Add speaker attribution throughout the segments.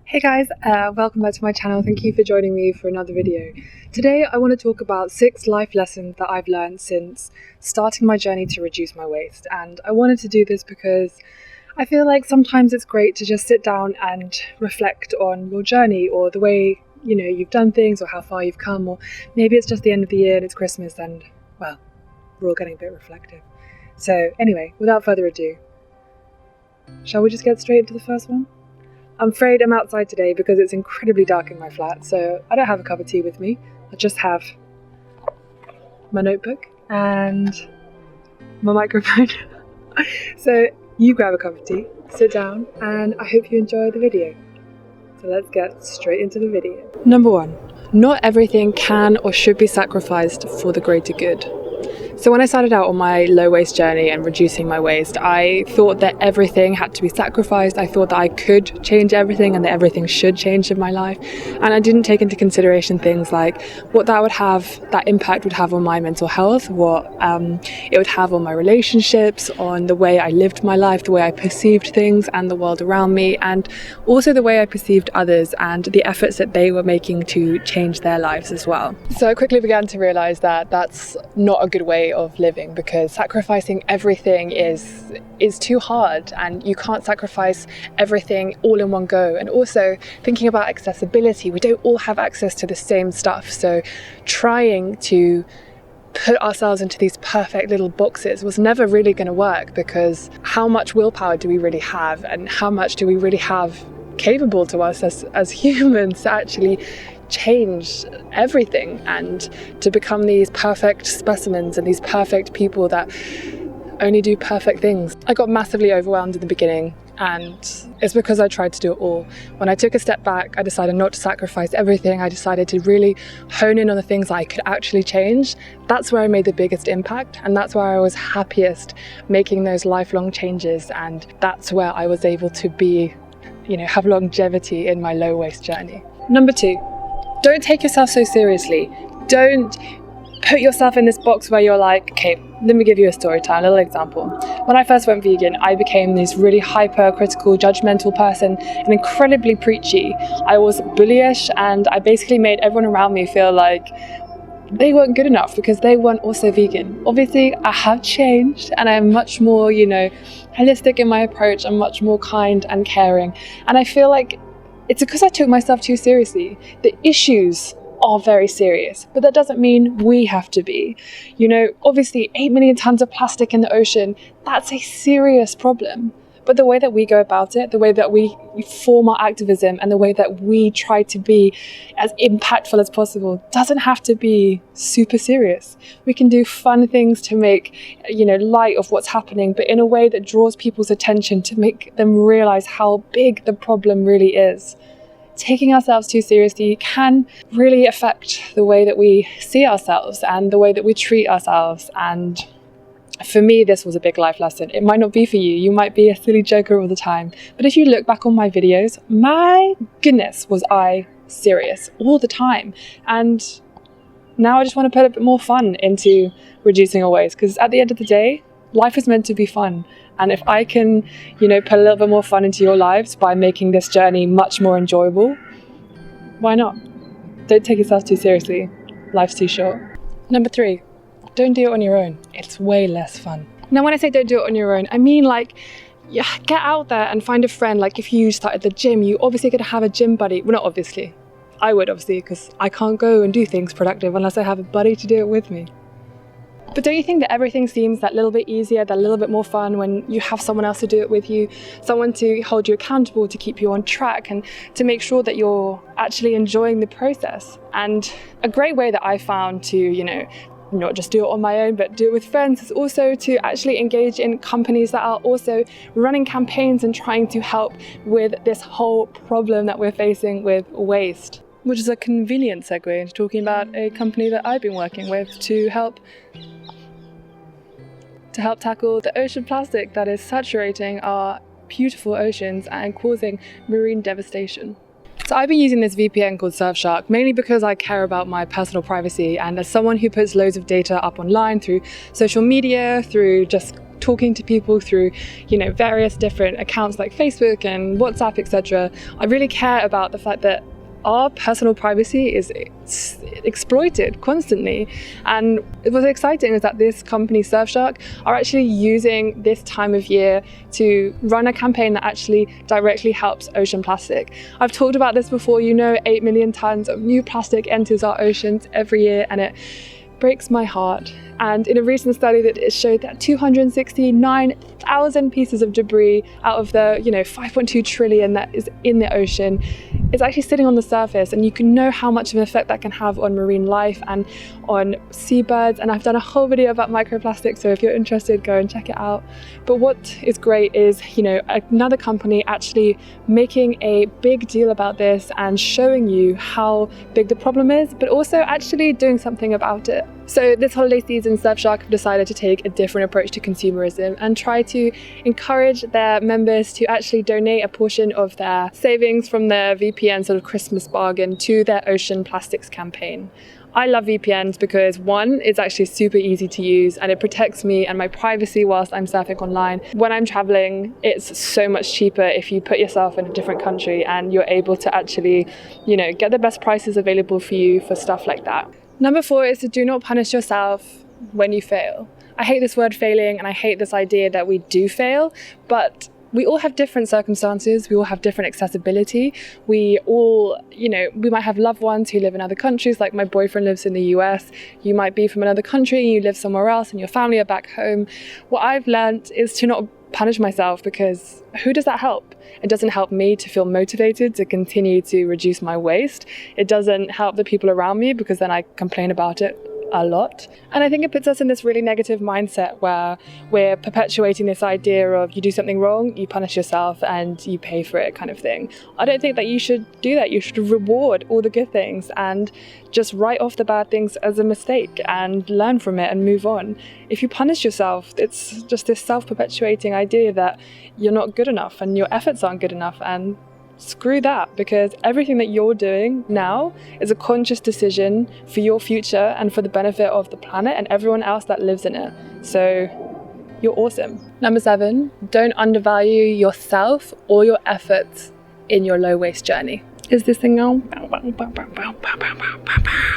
Speaker 1: Hey guys, welcome back to my channel. Thank you for joining me for another video. Today I want to talk about 6 life lessons that I've learned since starting my journey to reduce my waste. And I wanted to do this because I feel like sometimes it's great to just sit down and reflect on your journey or the way you've done things or how far you've come, or maybe it's just the end of the year and it's Christmas and, well, we're all getting a bit reflective. So anyway, without further ado, shall we just get straight into the first one? I'm afraid I'm outside today because it's incredibly dark in my flat, so I don't have a cup of tea with me. I just have my notebook and my microphone. So you grab a cup of tea, sit down, and I hope you enjoy the video. So let's get straight into the video. Number 1. Not everything can or should be sacrificed for the greater good. So when I started out on my low waste journey and reducing my waste, I thought that everything had to be sacrificed. I thought that I could change everything and that everything should change in my life. And I didn't take into consideration things like what that impact would have on my mental health, what it would have on my relationships, on the way I lived my life, the way I perceived things and the world around me, and also the way I perceived others and the efforts that they were making to change their lives as well. So I quickly began to realize that that's not a good way of living, because sacrificing everything is too hard, and you can't sacrifice everything all in one go. And also thinking about accessibility, we don't all have access to the same stuff, so trying to put ourselves into these perfect little boxes was never really going to work, because how much willpower do we really have, and how much do we really have capable to us as humans to actually change everything and to become these perfect specimens and these perfect people that only do perfect things. I got massively overwhelmed in the beginning, and it's because I tried to do it all. When I took a step back, I decided not to sacrifice everything. I decided to really hone in on the things I could actually change. That's where I made the biggest impact, and that's where I was happiest, making those lifelong changes, and that's where I was able to be, have longevity in my low waste journey. Number 2. Don't take yourself so seriously. Don't put yourself in this box where you're like, okay, let me give you a story time, a little example. When I first went vegan, I became this really hyper-critical, judgmental person and incredibly preachy. I was bullyish, and I basically made everyone around me feel like they weren't good enough because they weren't also vegan. Obviously, I have changed, and I'm much more, holistic in my approach. I'm much more kind and caring. And I feel like it's because I took myself too seriously. The issues are very serious, but that doesn't mean we have to be. Obviously 8 million tons of plastic in the ocean, that's a serious problem. But the way that we go about it, the way that we form our activism, and the way that we try to be as impactful as possible doesn't have to be super serious. We can do fun things to make, light of what's happening, but in a way that draws people's attention to make them realize how big the problem really is. Taking ourselves too seriously can really affect the way that we see ourselves and the way that we treat ourselves. And for me, this was a big life lesson. It might not be for you. You might be a silly joker all the time. But if you look back on my videos, my goodness, was I serious all the time. And now I just want to put a bit more fun into reducing our waste, because at the end of the day, life is meant to be fun. And if I can, put a little bit more fun into your lives by making this journey much more enjoyable, why not? Don't take yourself too seriously. Life's too short. Number 3. Don't do it on your own. It's way less fun. Now, when I say don't do it on your own, I mean get out there and find a friend. Like if you started the gym, you obviously got to have a gym buddy. Well, not obviously. I would obviously, because I can't go and do things productive unless I have a buddy to do it with me. But don't you think that everything seems that little bit easier, that little bit more fun when you have someone else to do it with you, someone to hold you accountable, to keep you on track, and to make sure that you're actually enjoying the process? And a great way that I found to, not just do it on my own, but do it with friends, is also to actually engage in companies that are also running campaigns and trying to help with this whole problem that we're facing with waste. Which is a convenient segue into talking about a company that I've been working with to help tackle the ocean plastic that is saturating our beautiful oceans and causing marine devastation. So I've been using this VPN called Surfshark mainly because I care about my personal privacy, and as someone who puts loads of data up online through social media, through just talking to people through, various different accounts like Facebook and WhatsApp, etc., I really care about the fact that our personal privacy is exploited constantly. And what's exciting is that this company, Surfshark, are actually using this time of year to run a campaign that actually directly helps ocean plastic. I've talked about this before, 8 million tons of new plastic enters our oceans every year, and it breaks my heart. And in a recent study that it showed that 269,000 pieces of debris out of the 5.2 trillion that is in the ocean is actually sitting on the surface, and you can know how much of an effect that can have on marine life and on seabirds. And I've done a whole video about microplastics, so if you're interested, go and check it out. But what is great is another company actually making a big deal about this and showing you how big the problem is, but also actually doing something about it. So this holiday season, Surfshark have decided to take a different approach to consumerism and try to encourage their members to actually donate a portion of their savings from their VPN sort of Christmas bargain to their ocean plastics campaign. I love VPNs because one, it's actually super easy to use and it protects me and my privacy whilst I'm surfing online. When I'm traveling, it's so much cheaper if you put yourself in a different country and you're able to actually, get the best prices available for you for stuff like that. Number 4 is to do not punish yourself when you fail. I hate this word failing, and I hate this idea that we do fail, but we all have different circumstances, we all have different accessibility, we all, we might have loved ones who live in other countries, like my boyfriend lives in the US, you might be from another country and you live somewhere else and your family are back home. What I've learned is to not punish myself, because who does that help? It doesn't help me to feel motivated to continue to reduce my waste. It doesn't help the people around me, because then I complain about it a lot. And I think it puts us in this really negative mindset where we're perpetuating this idea of you do something wrong, you punish yourself and you pay for it kind of thing. I don't think that you should do that. You should reward all the good things and just write off the bad things as a mistake and learn from it and move on. If you punish yourself, it's just this self-perpetuating idea that you're not good enough and your efforts aren't good enough, and screw that, because everything that you're doing now is a conscious decision for your future and for the benefit of the planet and everyone else that lives in it. So you're awesome. Number 7, don't undervalue yourself or your efforts in your low waste journey. Is this thing on?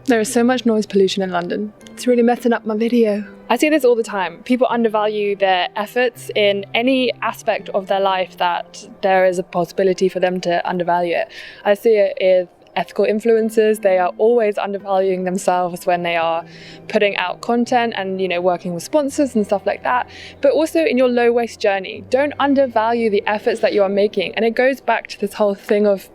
Speaker 1: There is so much noise pollution in London. It's really messing up my video. I see this all the time. People undervalue their efforts in any aspect of their life that there is a possibility for them to undervalue it. I see it with ethical influencers. They are always undervaluing themselves when they are putting out content and, working with sponsors and stuff like that. But also in your low waste journey, don't undervalue the efforts that you are making. And it goes back to this whole thing of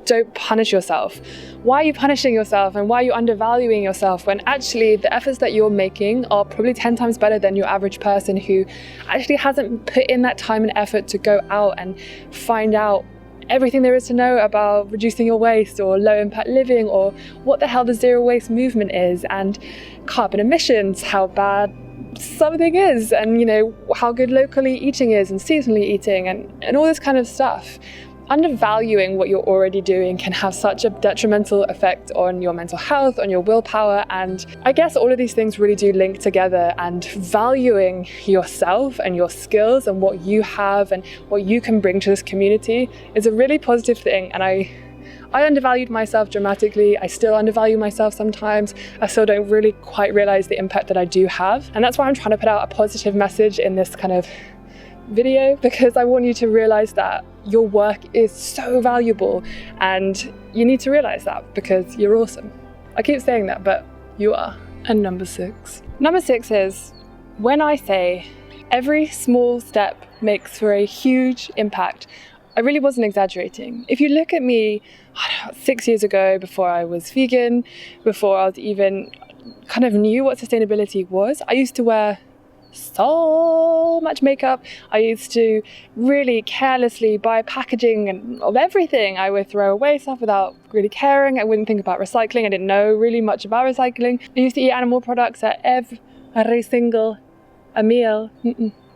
Speaker 1: don't punish yourself. Why are you punishing yourself and why are you undervaluing yourself when actually the efforts that you're making are probably 10 times better than your average person who actually hasn't put in that time and effort to go out and find out everything there is to know about reducing your waste or low impact living or what the hell the zero waste movement is and carbon emissions, how bad something is, and how good locally eating is and seasonally eating and all this kind of stuff. Undervaluing what you're already doing can have such a detrimental effect on your mental health, on your willpower, and I guess all of these things really do link together, and valuing yourself and your skills and what you have and what you can bring to this community is a really positive thing. And I undervalued myself dramatically. I still undervalue myself sometimes. I still don't really quite realize the impact that I do have. And that's why I'm trying to put out a positive message in this kind of video, because I want you to realize that your work is so valuable and you need to realize that because you're awesome. I keep saying that, but you are. And number 6 is when I say every small step makes for a huge impact, I really wasn't exaggerating. If you look at me 6 years ago, before I was vegan, before I was even kind of knew what sustainability was, I used to wear so much makeup. I used to really carelessly buy packaging and of everything. I would throw away stuff without really caring. I wouldn't think about recycling. I didn't know really much about recycling. I used to eat animal products at every single meal.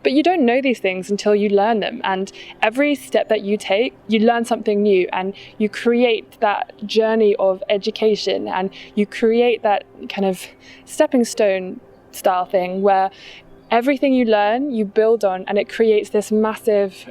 Speaker 1: But you don't know these things until you learn them. And every step that you take, you learn something new and you create that journey of education and you create that kind of stepping stone style thing where everything you learn, you build on, and it creates this massive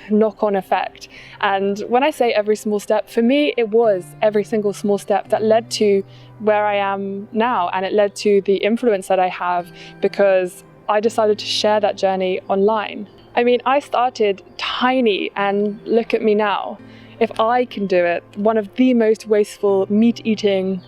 Speaker 1: knock-on effect. And when I say every small step, for me, it was every single small step that led to where I am now, and it led to the influence that I have because I decided to share that journey online. I mean, I started tiny, and look at me now. If I can do it, one of the most wasteful, meat-eating,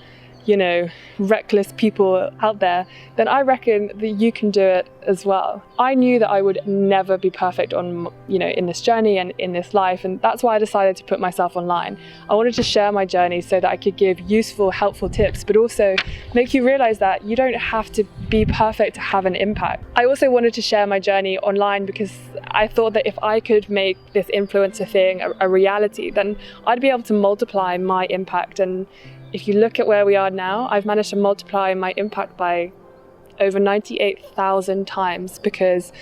Speaker 1: reckless people out there, then I reckon that you can do it as well. I knew that I would never be perfect in this journey and in this life, and that's why I decided to put myself online. I wanted to share my journey so that I could give useful, helpful tips, but also make you realize that you don't have to be perfect to have an impact. I also wanted to share my journey online because I thought that if I could make this influencer thing a reality, then I'd be able to multiply my impact. And if you look at where we are now, I've managed to multiply my impact by over 98,000 times because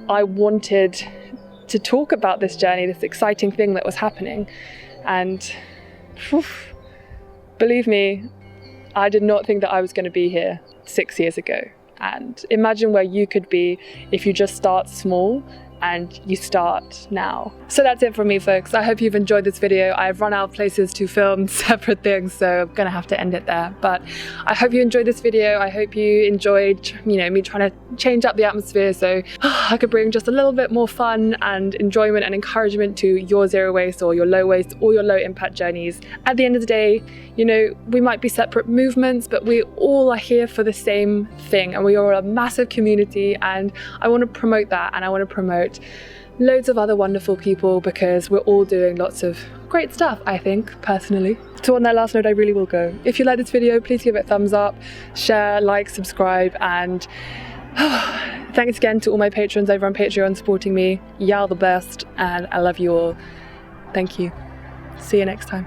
Speaker 1: I wanted to talk about this journey, this exciting thing that was happening. And believe me, I did not think that I was going to be here 6 years ago. And imagine where you could be if you just start small and you start now. So that's it from me, folks. I hope you've enjoyed this video. I've run out of places to film separate things, so I'm gonna have to end it there. But I hope you enjoyed this video. I hope you enjoyed, me trying to change up the atmosphere so I could bring just a little bit more fun and enjoyment and encouragement to your zero waste or your low waste or your low impact journeys. At the end of the day, we might be separate movements, but we all are here for the same thing, and we are a massive community, and I want to promote that, and I want to promote loads of other wonderful people because we're all doing lots of great stuff, I think, personally. So on that last note, I really will go. If you like this video, please give it a thumbs up, share, like, subscribe, and thanks again to all my patrons over on Patreon supporting me. Y'all the best, and I love you all. Thank you. See you next time.